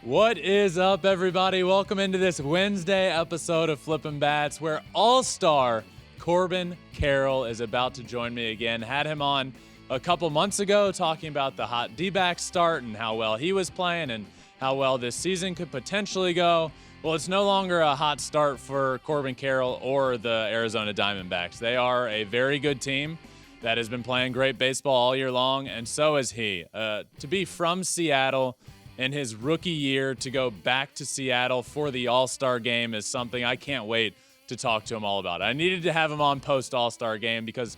What is up, everybody? Welcome into this Wednesday episode of Flippin Bats, where All-Star Corbin Carroll is about to join me again. Had him on a couple months ago talking about the hot D-backs start and how well he was playing and how well this season could potentially go. Well, it's no longer a hot start for Corbin Carroll or the Arizona Diamondbacks. They are a very good team that has been playing great baseball all year long, and so is he. To be from Seattle in his rookie year, to go back to Seattle for the All-Star Game is something I can't wait to talk to him all about. I needed to have him on post All-Star Game because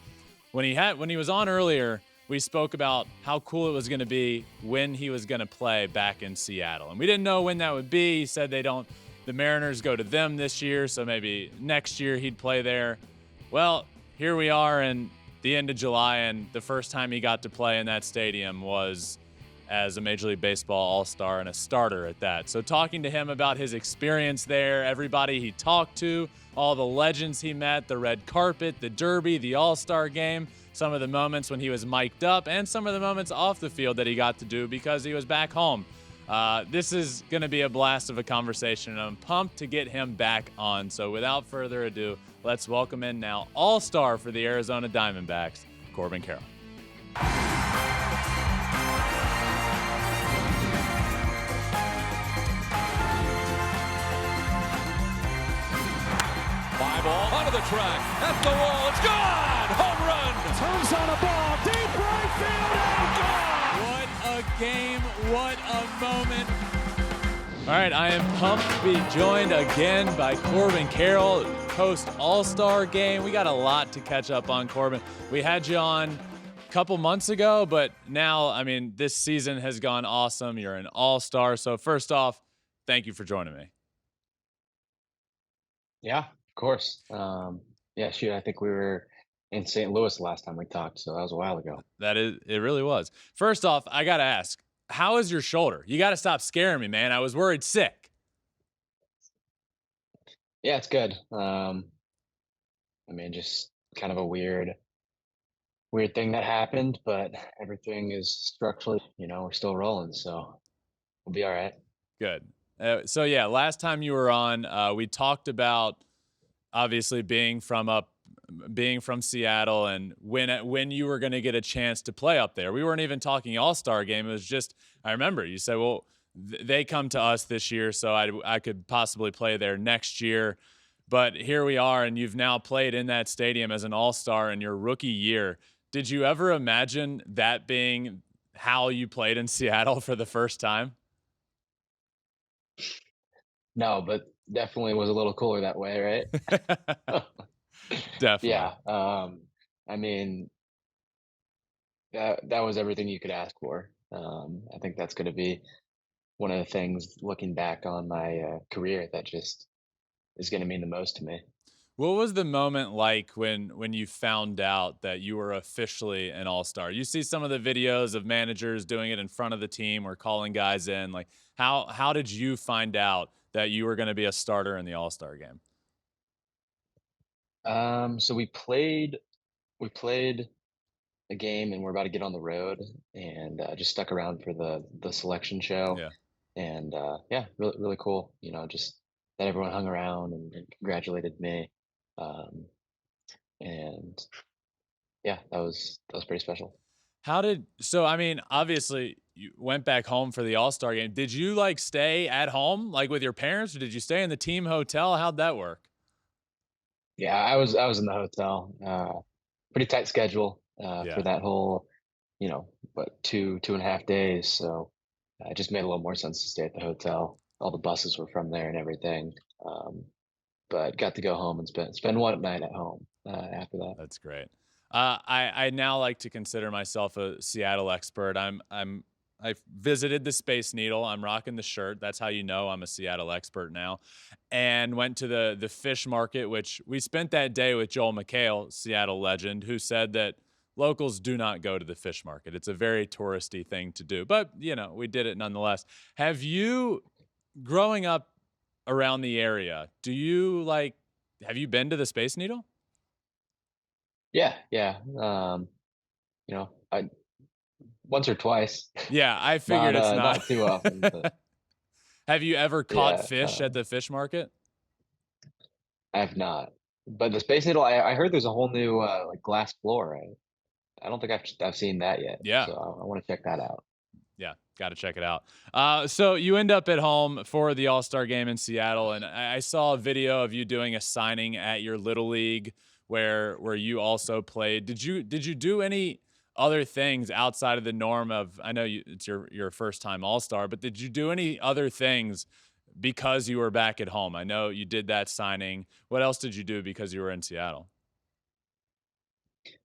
when he was on earlier, we spoke about how cool it was going to be when he was going to play back in Seattle. And we didn't know when that would be. He said the Mariners go to them this year, so maybe next year he'd play there. Well, here we are in the end of July, and the first time he got to play in that stadium was as a Major League Baseball All-Star and a starter at that. So talking to him about his experience there, everybody he talked to, all the legends he met, the red carpet, the derby, the All-Star Game, some of the moments when he was mic'd up, and some of the moments off the field that he got to do because he was back home. This is going to be a blast of a conversation, and I'm pumped to get him back on. So without further ado, let's welcome in now All-Star for the Arizona Diamondbacks, Corbin Carroll. Fly ball onto the track, at the wall, it's gone! Home run! Turns on a ball, deep right field, and gone! What a game, what a moment. All right, I am pumped to be joined again by Corbin Carroll, post All-Star Game. We got a lot to catch up on, Corbin. We had you on a couple months ago, but now, I mean, this season has gone awesome. You're an All-Star. So first off, thank you for joining me. Yeah, of course. Shoot, I think we were in St. Louis the last time we talked, so that was a while ago. It really was. First off, I got to ask, how is your shoulder? You got to stop scaring me, man. I was worried sick. Yeah, it's good. Just kind of a weird thing that happened, but everything is structurally, we're still rolling, so we'll be all right. Good. So yeah, last time you were on, we talked about obviously being from Seattle and when you were going to get a chance to play up there. We weren't even talking All-Star Game. It was just, I remember you said, well, they come to us this year, so I could possibly play there next year. But here we are, and you've now played in that stadium as an All-Star in your rookie year. Did you ever imagine that being how you played in Seattle for the first time? No, but definitely was a little cooler that way, right? Definitely. Yeah. That was everything you could ask for. I think that's going to be one of the things looking back on my career that just is going to mean the most to me. What was the moment like when you found out that you were officially an All-Star? You see some of the videos of managers doing it in front of the team or calling guys in. Like, how did you find out that you were going to be a starter in the All-Star Game? So we played a game, and we're about to get on the road, and just stuck around for the selection show. Yeah. And really really cool. Just that everyone hung around and congratulated me. And yeah, that was pretty special. Obviously you went back home for the All-Star Game. Did you stay at home with your parents, or did you stay in the team hotel? How'd that work? Yeah, I was in the hotel. Pretty tight schedule Yeah. for that whole, two and a half days. So it just made a little more sense to stay at the hotel. All the buses were from there and everything. But got to go home and spend one night at home after that. That's great. I now like to consider myself a Seattle expert. I visited the Space Needle. I'm rocking the shirt. That's how you know I'm a Seattle expert now. And went to the fish market, which we spent that day with Joel McHale, Seattle legend, who said that locals do not go to the fish market. It's a very touristy thing to do. But, we did it nonetheless. Have you, growing up around the area, have you been to the Space Needle? Yeah. I once or twice. Yeah, I figured it's not not too often. But Have you ever caught Yeah, fish at the fish market? I have not. But the Space Needle, I heard there's a whole new like glass floor. I don't think I've seen that yet, Yeah. so I want to check that out. Yeah, got to check it out. So you end up at home for the All-Star game in Seattle, and I saw a video of you doing a signing at your little league where you also played. Did you do any other things outside of the norm of? I know it's your first time All-Star, but did you do any other things because you were back at home? I know you did that signing. What else did you do because you were in Seattle?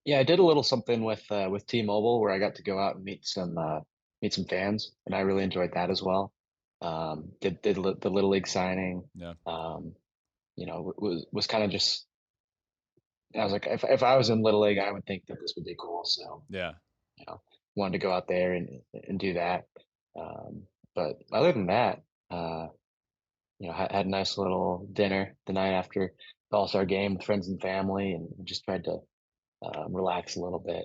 Yeah, I did a little something with T-Mobile where I got to go out and meet some fans, and I really enjoyed that as well. The little league signing. Yeah, Um, was kind of just I was like, if I was in little league, I would think that this would be cool. So yeah. you know, wanted to go out there and do that. Um, but other than that, uh, had a nice little dinner the night after the All Star game with friends and family, and just tried to relax a little bit.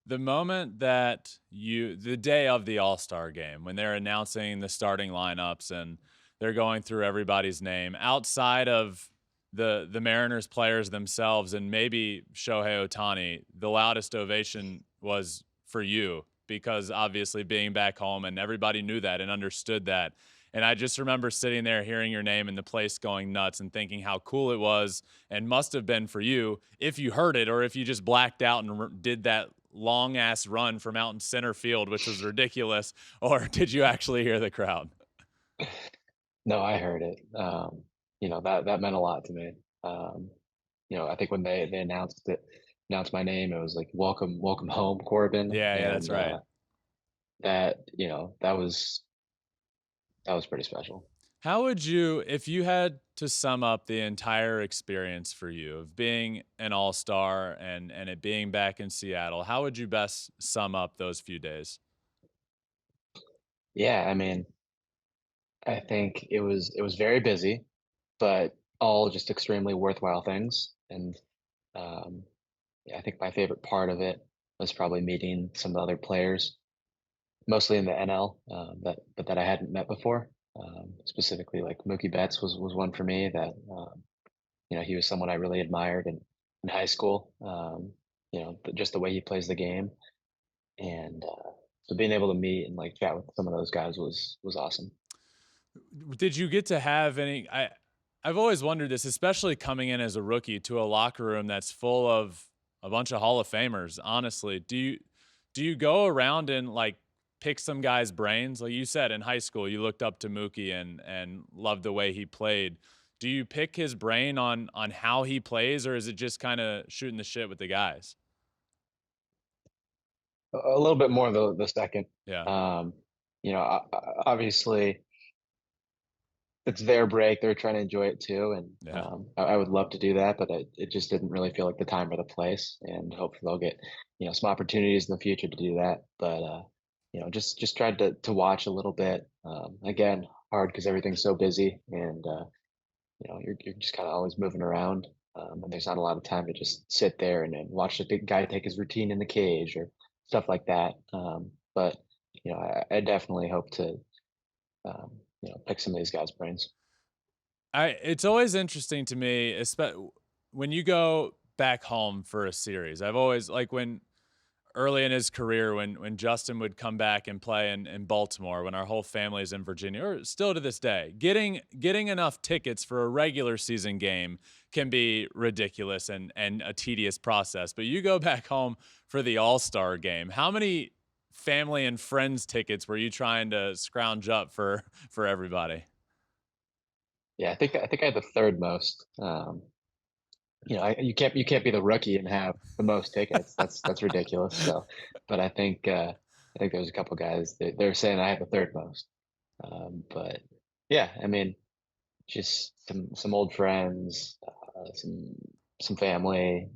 The moment that the day of the All-Star game, when they're announcing the starting lineups and they're going through everybody's name, outside of the Mariners players themselves and maybe Shohei Ohtani, the loudest ovation was for you because obviously being back home and everybody knew that and understood that. And I just remember sitting there hearing your name and the place going nuts and thinking how cool it was and must have been for you if you heard it or if you just blacked out and did that long ass run from out in center field, which was ridiculous, or did you actually hear the crowd? No, I heard it. That meant a lot to me. Um, I think when they announced my name, it was like welcome home, Corbin, Yeah, yeah, that's and right. that was pretty special. How would you, if you had to sum up the entire experience for you of being an all-star and it being back in Seattle, how would you best sum up those few days? Yeah, I mean, I think it was very busy, but all just extremely worthwhile things. And um, yeah, I think my favorite part of it was probably meeting some of the other players, mostly in the NL, that I hadn't met before. Specifically, like Mookie Betts was one for me that he was someone I really admired in high school. Just the way he plays the game, and so being able to meet and like chat with some of those guys was awesome. Did you get to have any I've always wondered this, especially coming in as a rookie to a locker room that's full of a bunch of Hall of Famers, honestly. Do you go around and like pick some guy's brains? Like you said in high school, you looked up to Mookie and loved the way he played. Do you pick his brain on how he plays, or is it just kind of shooting the shit with the guys? A little bit more the second. Yeah. Um, Obviously it's their break; they're trying to enjoy it too, and Yeah. I would love to do that, but it just didn't really feel like the time or the place. And hopefully they'll get some opportunities in the future to do that. But just tried to watch a little bit. Again, hard because everything's so busy, and you're just kind of always moving around, and there's not a lot of time to just sit there and watch the big guy take his routine in the cage or stuff like that. But I definitely hope to pick some of these guys' brains. It's always interesting to me, especially when you go back home for a series. I've always like when early in his career when Justin would come back and play in Baltimore when our whole family is in Virginia, or still to this day, getting enough tickets for a regular season game can be ridiculous and a tedious process. But you go back home for the All-Star game. How many family and friends tickets were you trying to scrounge up for everybody? Yeah, I think I had the third most. You can't be the rookie and have the most tickets. That's ridiculous. So, but I think there was a couple guys that they're saying I have the third most. But yeah, I mean, just some old friends, some family,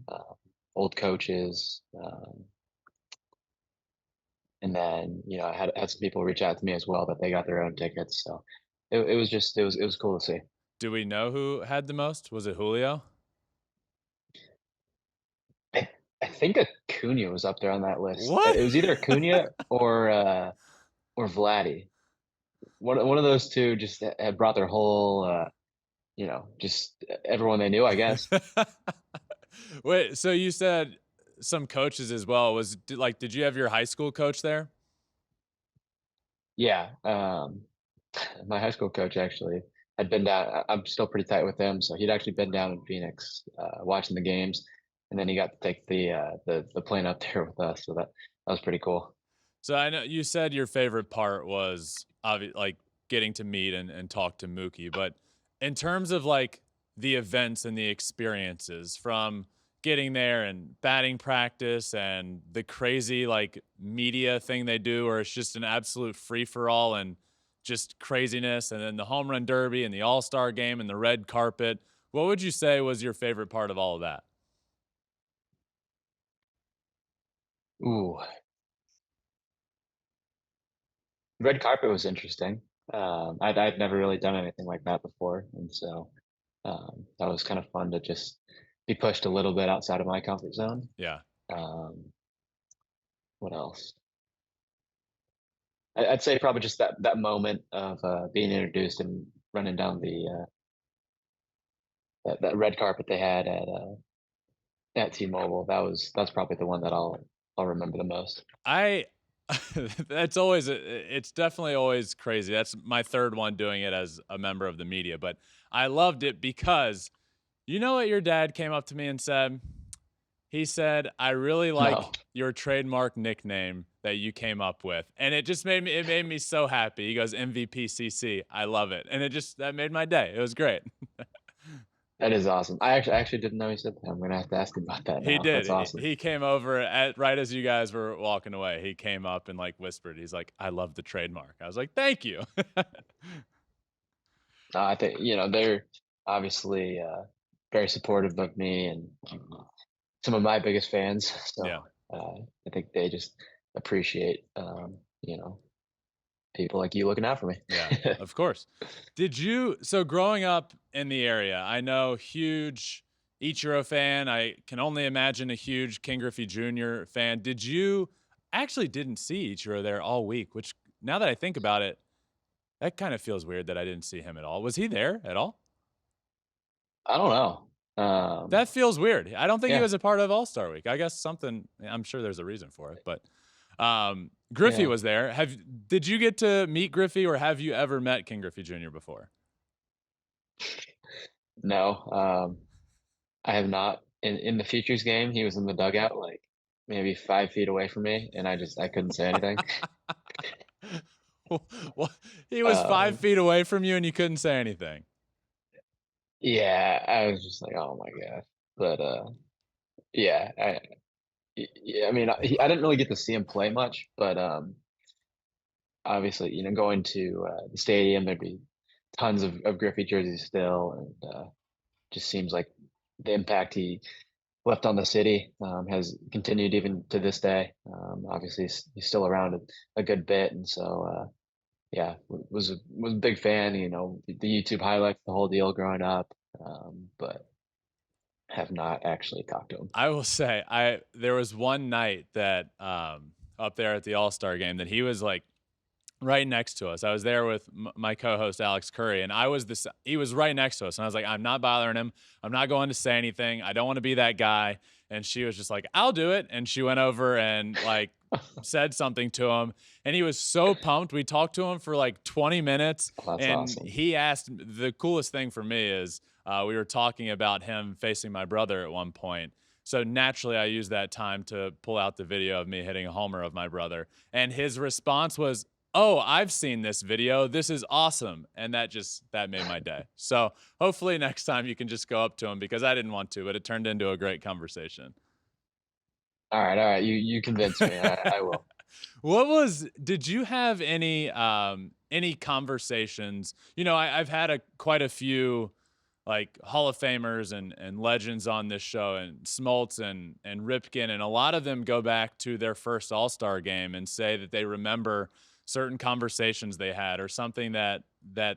old coaches, and then I had some people reach out to me as well that they got their own tickets. So it was cool to see. Do we know who had the most? Was it Julio? I I think Acuna was up there on that list. What? It was either Acuna or Vladdy. one of those two just had brought their whole, just everyone they knew, I guess. Wait, so you said some coaches as well. Did you have your high school coach there? Yeah, my high school coach actually had been down. I'm still pretty tight with him, so he'd actually been down in Phoenix watching the games, and then he got to take the plane up there with us. So that was pretty cool. So I know you said your favorite part was like getting to meet and talk to Mookie, but in terms of like the events and the experiences from getting there and batting practice and the crazy like media thing they do, or it's just an absolute free for all and just craziness, and then the home run derby and the All-Star game and the red carpet. What would you say was your favorite part of all of that? Ooh, red carpet was interesting. I'd never really done anything like that before, and so that was kind of fun to just be pushed a little bit outside of my comfort zone. Yeah. Um, what else? I'd say probably just that moment of being introduced and running down that red carpet they had at T-Mobile. That's probably the one that I'll remember the most. I that's always it's definitely always crazy. That's my third one doing it as a member of the media, but I loved it because you know what your dad came up to me and said? He said, "I really like No, your trademark nickname that you came up with." And it made me so happy. He goes, "MVP I love it." And that made my day. It was great. that is awesome. I actually didn't know he said that. I'm gonna have to ask him about that He now. did. That's awesome. He came over at right as you guys were walking away. He came up and like whispered. He's like, "I love the trademark." I was like, "Thank you." I think they're obviously very supportive of me and some of my biggest fans. Yeah. So I think they just appreciate you know people like you looking out for me. Yeah, of course. So growing up in the area, I know huge Ichiro fan. I can only imagine a huge King Griffey Jr. fan. I actually didn't see Ichiro there all week, which now that I think about it, that kind of feels weird that I didn't see him at all. Was he there at all? I don't know. That feels weird. I don't think he Yeah, was a part of All-Star Week. I guess I'm sure there's a reason for it, but Griffey yeah. was there. Did you get to meet Griffey, or have you ever met King Griffey Jr. before? No, I have not. In the Futures game, he was in the dugout, like maybe 5 feet away from me, and I couldn't say anything. Well, he was 5 um, feet away from you and you couldn't say anything. yeah, I was just like, oh my god. But yeah, yeah. I mean, I didn't really get to see him play much, but obviously, going to the stadium, there'd be tons of Griffey jerseys still, and just seems like the impact he left on the city has continued even to this day. Obviously, he's still around a good bit, and so yeah, was a big fan. The YouTube highlights, the whole deal growing up, but have not actually talked to him. I will say, there was one night that up there at the All-Star game that he was like right next to us. I was there with my co-host Alex Curry, and he was right next to us, and I was like, I'm not bothering him. I'm not going to say anything. I don't want to be that guy. And she was just like, I'll do it. And she went over and like said something to him, and he was so pumped. We talked to him for like 20 minutes, Oh, that's and awesome. he asked. The coolest thing for me is we were talking about him facing my brother at one point. So naturally, I used that time to pull out the video of me hitting a homer of my brother. And his response was, "Oh, I've seen this video. This is awesome." And that made my day. So hopefully next time you can just go up to him, because I didn't want to, but it turned into a great conversation. All right. You convinced me. I will. Did you have any conversations? I've had quite a few like Hall of Famers and legends on this show, and Smoltz and Ripken, and a lot of them go back to their first All-Star game and say that they remember certain conversations they had, or something that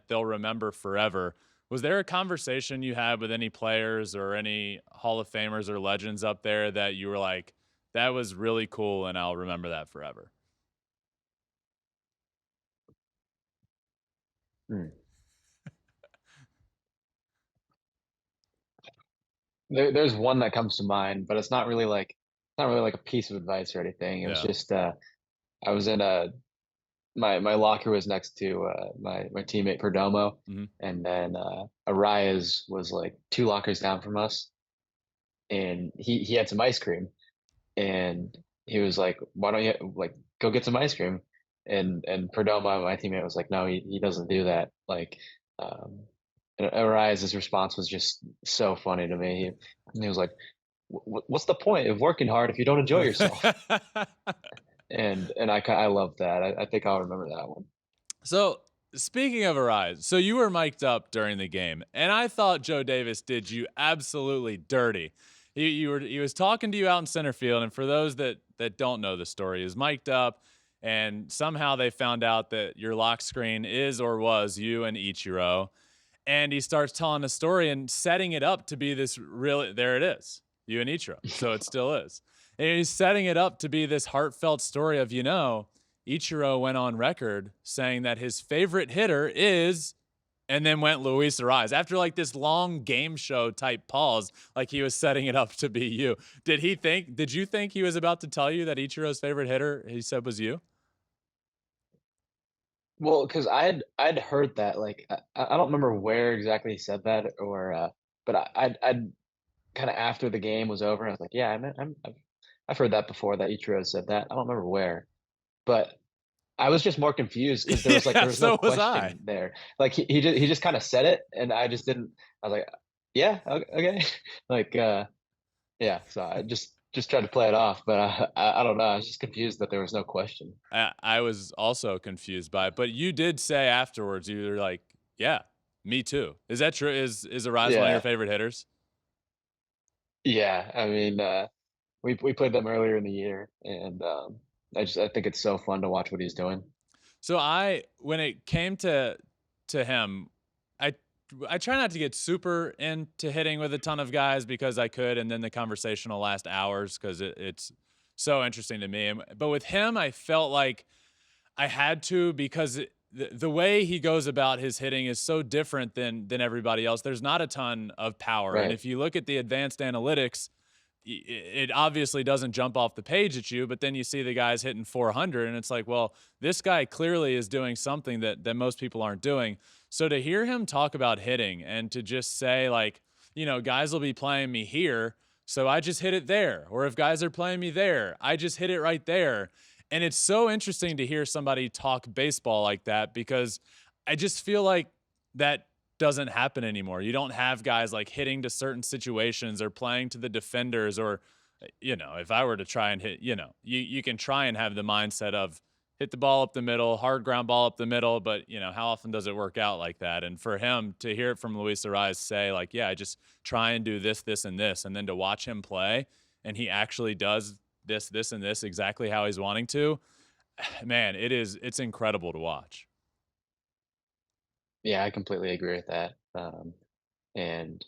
they'll remember forever. Was there a conversation you had with any players or any Hall of Famers or legends up there that you were like, that was really cool and I'll remember that forever? Hmm. There's one that comes to mind, but it's not really like a piece of advice or anything. It was Yeah. just I was in my locker was next to my teammate Perdomo, Hmm. and then Arraez was like two lockers down from us, and he had some ice cream, and he was like, "Why don't you like go get some ice cream?" And Perdomo, my teammate, was like, "No, he doesn't do that." Like, um, and Arraez's response was just so funny to me. He was like, What's the point of working hard if you don't enjoy yourself?" And I love that. I think I'll remember that one. So speaking of Arraez, so you were mic'd up during the game, and I thought Joe Davis did you absolutely dirty. He was talking to you out in center field, and for those that don't know the story, he was mic'd up, and somehow they found out that your lock screen is or was you and Ichiro, and he starts telling a story and setting it up to be this really there it is, you and Ichiro. So it still is. And he's setting it up to be this heartfelt story of, Ichiro went on record saying that his favorite hitter is, and then went Luis Arraez after like this long game show type pause, like he was setting it up to be you. Did you think he was about to tell you that Ichiro's favorite hitter he said was you? Well, because I'd heard that like I don't remember where exactly he said that or but I'd kind of after the game was over, I was like, yeah, I've heard that before that Ichiro said that. I don't remember where, but I was just more confused because Yeah, there was no so was I. question there. Like he just kind of said it, and I just didn't. I was like, yeah, okay, like yeah. So I just tried to play it off, but I don't know. I was just confused that there was no question. I was also confused by it, but you did say afterwards, you were like, "Yeah, me too." Is that true? Is Arise one of your Yeah, favorite hitters? yeah. I mean, we played them earlier in the year, and I think it's so fun to watch what he's doing. So when it came to him, I I try not to get super into hitting with a ton of guys because I could, and then the conversation will last hours because it's so interesting to me. But with him, I felt like I had to because the way he goes about his hitting is so different than everybody else. There's not a ton of power, and Right. if you look at the advanced analytics, it obviously doesn't jump off the page at you, but then you see the guys hitting 400, and it's like, well, this guy clearly is doing something that most people aren't doing. So to hear him talk about hitting and to just say like, guys will be playing me here, so I just hit it there, or if guys are playing me there, I just hit it right there. And it's so interesting to hear somebody talk baseball like that because I just feel like that doesn't happen anymore. You don't have guys like hitting to certain situations or playing to the defenders or if I were to try and hit, you can try and have the mindset of hit the ball up the middle, hard ground ball up the middle, but how often does it work out like that? And for him to hear it from Luis Arraez say like, yeah, I just try and do this, this, and this, and then to watch him play and he actually does this, this, and this exactly how he's wanting to, man, it's incredible to watch. Yeah, I completely agree with that. And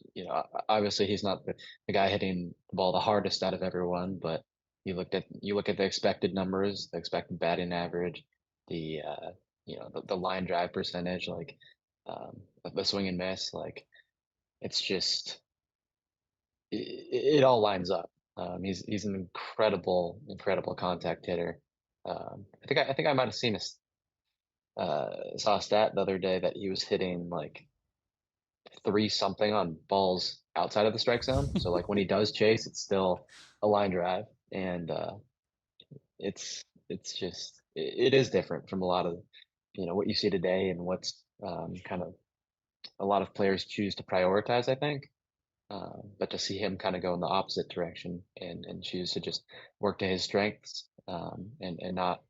obviously he's not the guy hitting the ball the hardest out of everyone, but you look at the expected numbers, the expected batting average, the the line drive percentage, like the swing and miss, like it's just it all lines up. He's an incredible contact hitter. I think I might have seen saw a stat the other day that he was hitting like three something on balls outside of the strike zone. So like when he does chase, it's still a line drive, and it's just it is different from a lot of what you see today and what's kind of a lot of players choose to prioritize. I think, but to see him kind of go in the opposite direction and choose to just work to his strengths and not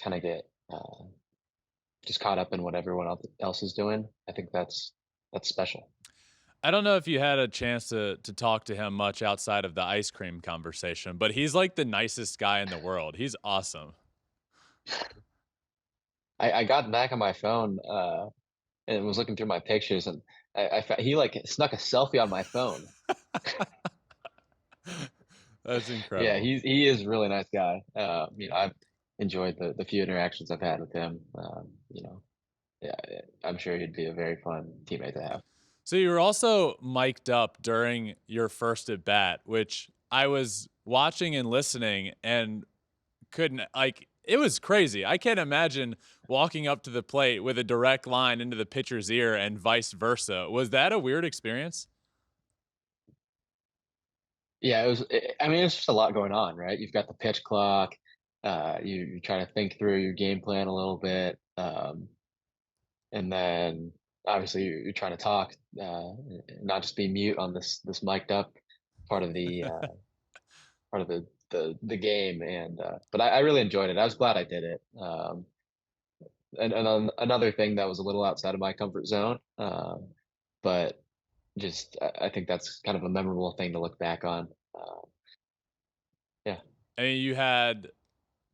kind of get just caught up in what everyone else is doing. I think that's special. I don't know if you had a chance to talk to him much outside of the ice cream conversation, but he's like the nicest guy in the world. He's awesome. I got back on my phone and was looking through my pictures, and he like snuck a selfie on my phone. That's Yeah, incredible. he is a really nice guy. I've enjoyed the few interactions I've had with him. yeah, I'm sure he'd be a very fun teammate to have. So you were also mic'd up during your first at bat, which I was watching and listening and couldn't like it was crazy. I can't imagine walking up to the plate with a direct line into the pitcher's ear and vice versa. Was that a weird experience? Yeah, it was. I mean, it's just a lot going on, right? You've got the pitch clock. You're trying to think through your game plan a little bit, and then obviously you're trying to talk, not just be mute on this mic'd up part of the part of the game. And but I really enjoyed it. I was glad I did it. Another thing that was a little outside of my comfort zone, but just I think that's kind of a memorable thing to look back on. Yeah. I mean, you had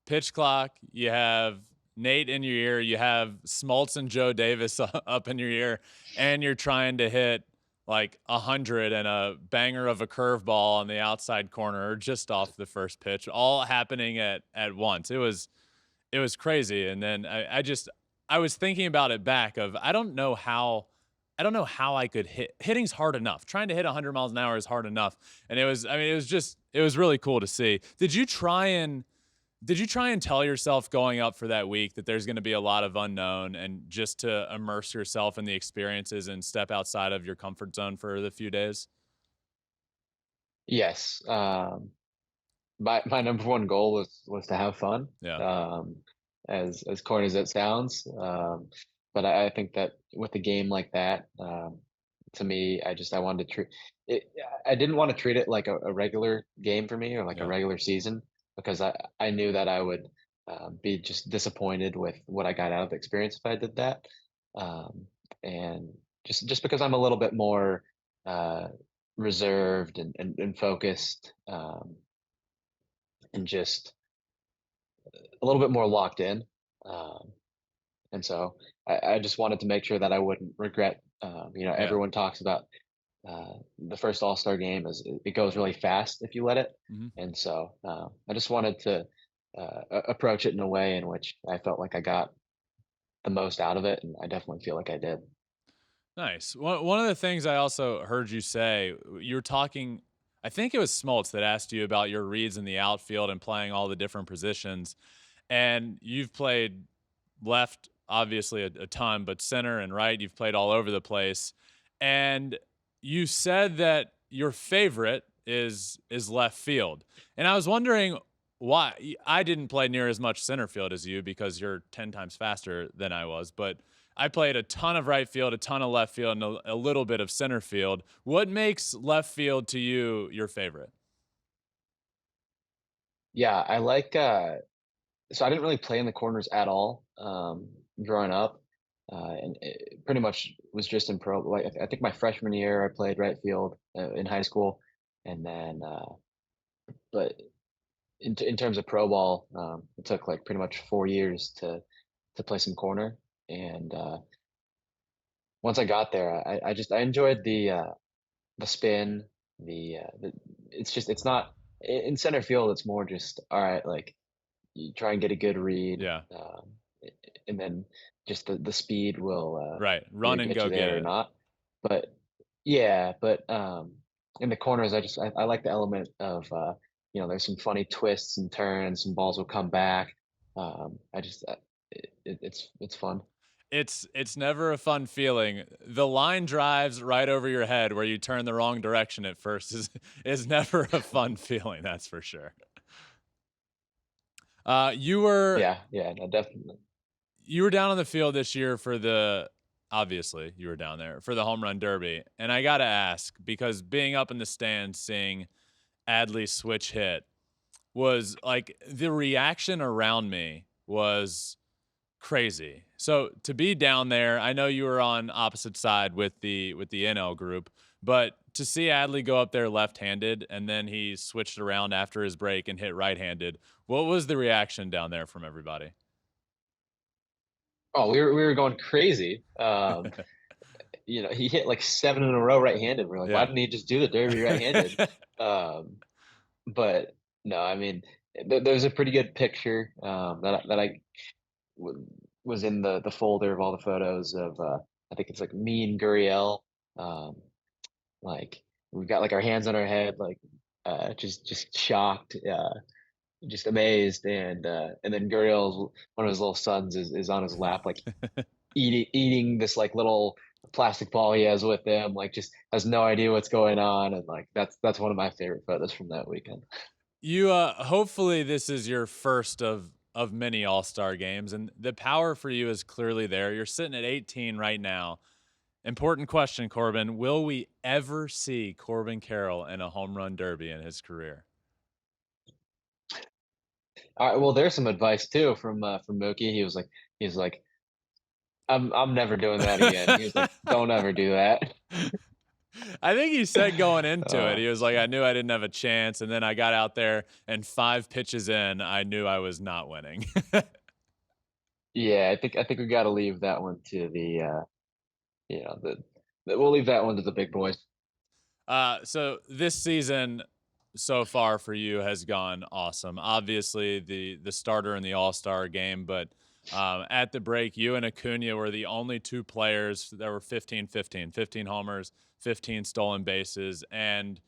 pitch clock, you have Nate in your ear, you have Smoltz and Joe Davis up in your ear, and you're trying to hit like 100 and a banger of a curveball on the outside corner just off the first pitch, all happening at once. It was crazy. And then I was thinking about it back of I don't know how I could hitting's hard enough. Trying to hit 100 miles an hour is hard enough. And it was really cool to see. Did you try and tell yourself going up for that week that there's going to be a lot of unknown and just to immerse yourself in the experiences and step outside of your comfort zone for the few days? Yes. My number one goal was to have fun. Yeah. As corny as it sounds, but I think that with a game like that, to me, I wanted to treat it. I didn't want to treat it like a regular game for me or like a Yeah. regular season because I knew that I would be just disappointed with what I got out of the experience if I did that, um, and just because I'm a little bit more uh, reserved and focused, and just a little bit more locked in. Um, and so I just wanted to make sure that I wouldn't regret. Yeah. Everyone talks about the first All-Star game is it goes really fast if you let it, Mhm. and so I just wanted to approach it in a way in which I felt like I got the most out of it, and I definitely feel like I did. Nice. One of the things I also heard you say, you were talking, I think it was Smoltz that asked you about your reads in the outfield and playing all the different positions. And you've played left, obviously, a ton, but center and right, you've played all over the place. And you said that your favorite is left field. And I was wondering why. I didn't play near as much center field as you because you're 10 times faster than I was, but I played a ton of right field, a ton of left field, and a little bit of center field. What makes left field to you your favorite? Yeah, I like. So I didn't really play in the corners at all growing up, and it pretty much was just in pro. Like I think my freshman year, I played right field in high school, and then but in terms of pro ball, it took like pretty much 4 years to play some corner. And once I got there, I enjoyed the spin, the it's not in center field. It's more just all right, like you try and get a good read, Yeah, and then just the speed will right. either Run and get go you get there or it. not. But yeah, but in the corners, I like the element of there's some funny twists and turns, some balls will come back. I just it's fun. It's never a fun feeling. The line drives right over your head where you turn the wrong direction at first is never a fun feeling, that's for sure. You were Yeah, yeah, no, definitely. you were down on the field this year for the obviously you were down there for the home run derby, and I gotta ask because being up in the stands seeing Adley switch hit was like the reaction around me was crazy. So to be down there, I know you were on opposite side with the NL group, but to see Adley go up there left-handed and then he switched around after his break and hit right-handed, what was the reaction down there from everybody? Oh, we were going crazy. He hit like seven in a row right-handed. We're like, why Yeah. didn't he just do the derby right-handed? Um, but no, I mean, there's a pretty good picture that I was in the folder of all the photos of I think it's like me and Guriel, um, like we've got like our hands on our head, like just shocked, just amazed, and then Guriel's one of his little sons is on his lap, like eating this like little plastic ball he has with him, like just has no idea what's going on, and like that's one of my favorite photos from that weekend. You hopefully this is your first of many All-Star games, and the power for you is clearly there. You're sitting at 18 right now. Important question, Corbin. Will we ever see Corbin Carroll in a home run derby in his career? All right, well, there's some advice too from Mookie. He's like, I'm never doing that again. He was like, don't ever do that. I think he said going into it, Uh, he was like, I knew I didn't have a chance. And then I got out there and 5 pitches in, I knew I was not winning. yeah, I think we got to leave that one to the you know we'll leave that one to the big boys. So this season so far for you has gone awesome. Obviously, the starter in the All-Star game, but at the break, you and Acuna were the only two players that were 15 homers, 15 stolen bases, and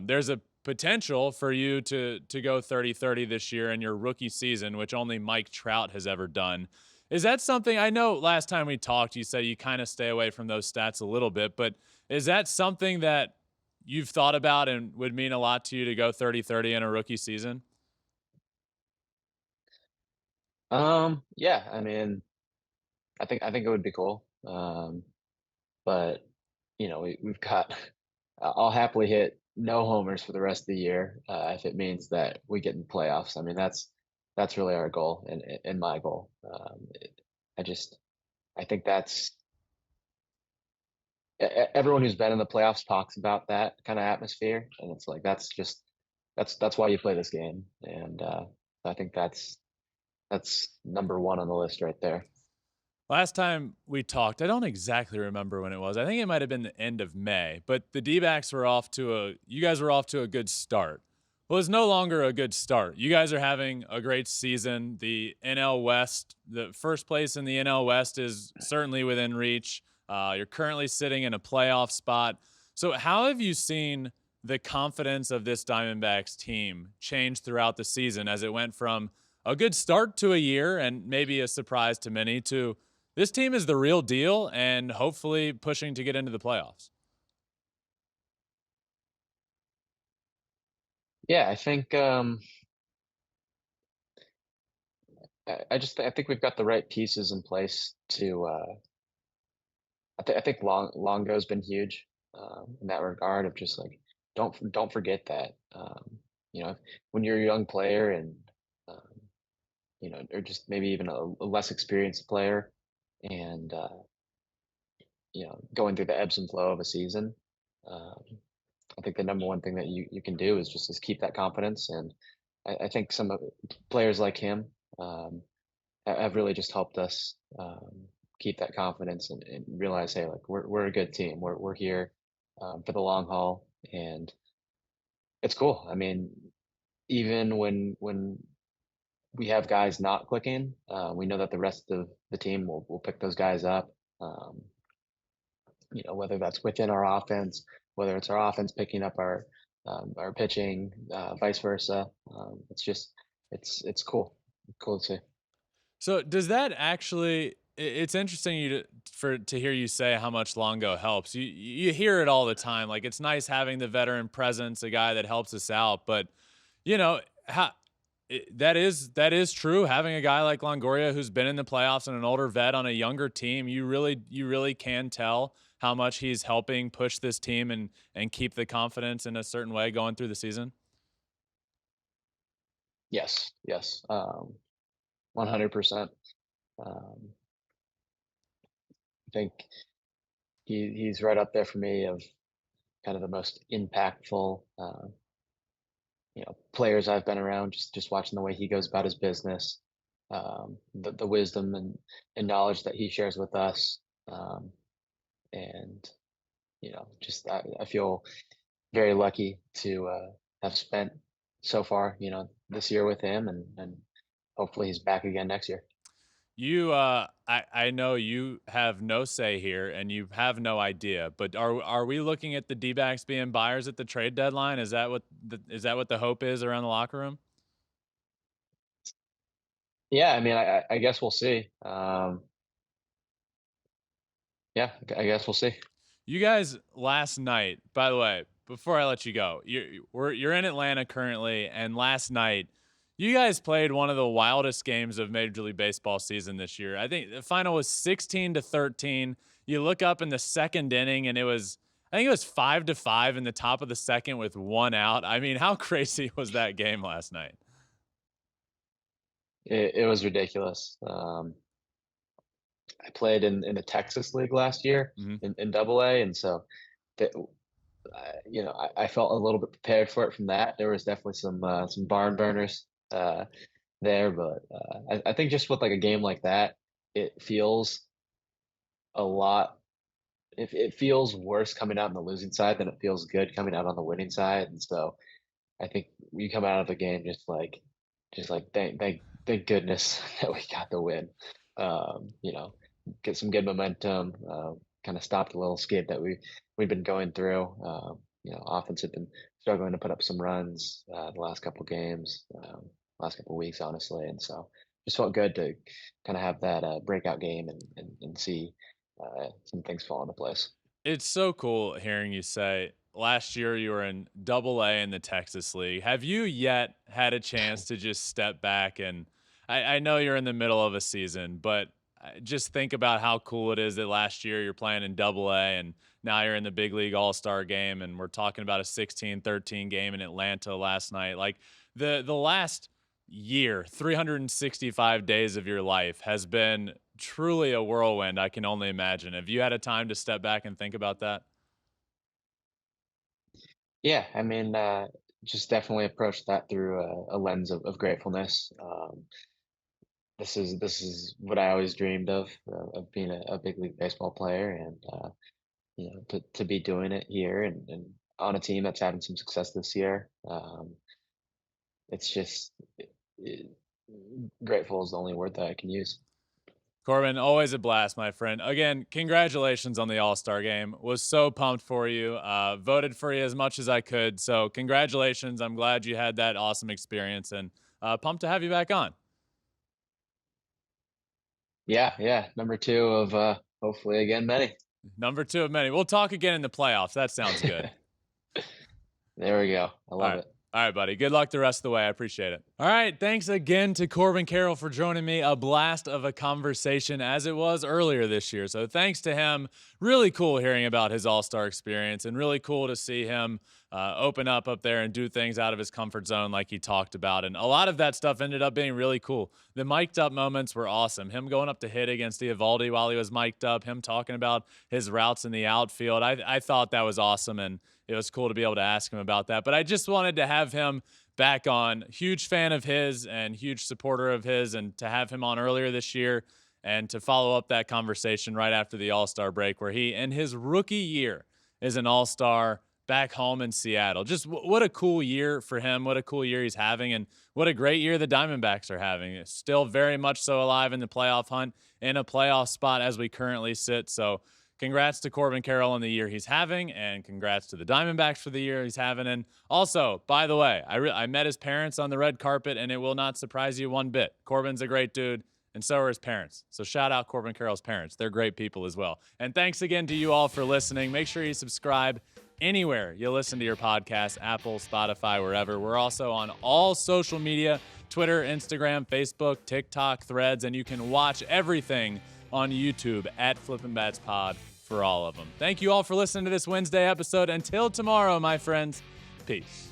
there's a potential for you to go 30-30 this year in your rookie season, which only Mike Trout has ever done. Is that something? I know last time we talked, you said you kind of stay away from those stats a little bit, but is that something that you've thought about and would mean a lot to you to go 30-30 in a rookie season? Yeah, I mean, I think it would be cool. But we've got. I'll happily hit no homers for the rest of the year if it means that we get in the playoffs. I mean, that's really our goal and my goal. I just I think that's everyone who's been in the playoffs talks about that kind of atmosphere, and it's like that's why you play this game, and I think that's number one on the list right there. Last time we talked, I don't exactly remember when it was. I think it might have been the end of May, but the D-backs were off to you guys were off to a good start. Well, it's no longer a good start. You guys are having a great season. The NL West, the first place in the NL West is certainly within reach. You're currently sitting in a playoff spot. So, how have you seen the confidence of this Diamondbacks team change throughout the season as it went from a good start to a year and maybe a surprise to many to this team is the real deal and hopefully pushing to get into the playoffs? Yeah, I think I think we've got the right pieces in place to. I think Longo's been huge in that regard of just like don't forget that you know when you're a young player and um, or just maybe even a less experienced player and going through the ebbs and flow of a season. Um, I think the number one thing that you can do is keep that confidence, and I think some of players like him um, have really just helped us keep that confidence and realize, hey, like we're a good team. We're here for the long haul, and it's cool. I mean, even when we have guys not clicking, we know that the rest of the team will pick those guys up. Um, whether that's within our offense, whether it's our offense picking up our pitching, vice versa. It's just it's cool to see. So does that actually? It's interesting to hear you say how much Longo helps. You hear it all the time. Like it's nice having the veteran presence, a guy that helps us out. But you know how that is true. Having a guy like Longoria who's been in the playoffs and an older vet on a younger team, you really can tell how much he's helping push this team and keep the confidence in a certain way going through the season. Yes, yes, 100%. Um, I think he's right up there for me of kind of the most impactful players I've been around. Just watching the way he goes about his business, the wisdom and knowledge that he shares with us, and just I feel very lucky to have spent so far this year with him, and hopefully he's back again next year. I know you have no say here and you have no idea, but are we looking at the D-backs being buyers at the trade deadline? Is that what the hope is around the locker room? Yeah, I mean, I guess we'll see. Yeah, I guess we'll see. You guys last night, by the way, before I let you go, you're in Atlanta currently, and last night you guys played one of the wildest games of Major League Baseball season this year. I think the final was 16-13. You look up in the second inning, and I think it was 5-5 in the top of the second with one out. I mean, how crazy was that game last night? It was ridiculous. I played in the Texas League last year Mhm. in Double A, and so that I felt a little bit prepared for it from that. There was definitely some barn burners there, but I think just with like a game like that, it feels a lot. It feels worse coming out on the losing side than it feels good coming out on the winning side, and so I think we come out of the game just like thank goodness that we got the win. You know, get some good momentum. Kind of stopped a little skid that we've been going through. Offense had been struggling to put up some runs the last couple games, last couple weeks, honestly, and so just felt good to kind of have that breakout game and see some things fall into place. It's so cool hearing you say last year you were in Double A in the Texas League. Have you yet had a chance to just step back and I know you're in the middle of a season, but just think about how cool it is that last year you're playing in Double A and now you're in the big league All-Star game and we're talking about a 16-13 game in Atlanta last night. Like the last year, 365 days of your life has been truly a whirlwind, I can only imagine. Have you had a time to step back and think about that? Yeah, I mean, just definitely approach that through a lens of gratefulness. This is what I always dreamed of being a big league baseball player, and to be doing it here and on a team that's having some success this year. It's just it, grateful is the only word that I can use. Corbin, always a blast, my friend. Again, congratulations on the All-Star game. Was so pumped for you. Voted for you as much as I could. So congratulations. I'm glad you had that awesome experience and pumped to have you back on. Yeah, yeah. Number two of hopefully again many. Number two of many. We'll talk again in the playoffs. That sounds good. There we go. I All love right. it. All right, buddy. Good luck the rest of the way. I appreciate it. All right. Thanks again to Corbin Carroll for joining me. A blast of a conversation as it was earlier this year. So thanks to him. Really cool hearing about his All-Star experience and really cool to see him open up there and do things out of his comfort zone like he talked about. And a lot of that stuff ended up being really cool. The mic'd up moments were awesome. Him going up to hit against Eovaldi while he was mic'd up, him talking about his routes in the outfield. I thought that was awesome. And it was cool to be able to ask him about that. But I just wanted to have him back on. Huge fan of his and huge supporter of his. And to have him on earlier this year and to follow up that conversation right after the All-Star break where he, in his rookie year, is an All-Star back home in Seattle. Just what a cool year for him. What a cool year he's having. And what a great year the Diamondbacks are having. It's still very much so alive in the playoff hunt, in a playoff spot as we currently sit. So congrats to Corbin Carroll on the year he's having, and congrats to the Diamondbacks for the year he's having. And also, by the way, I met his parents on the red carpet, and it will not surprise you one bit. Corbin's a great dude, and so are his parents. So shout out Corbin Carroll's parents. They're great people as well. And thanks again to you all for listening. Make sure you subscribe anywhere you listen to your podcast, Apple, Spotify, wherever. We're also on all social media, Twitter, Instagram, Facebook, TikTok, Threads, and you can watch everything on YouTube at Flippin Bats Pod for all of them. Thank you all for listening to this Wednesday episode. Until tomorrow, my friends, peace.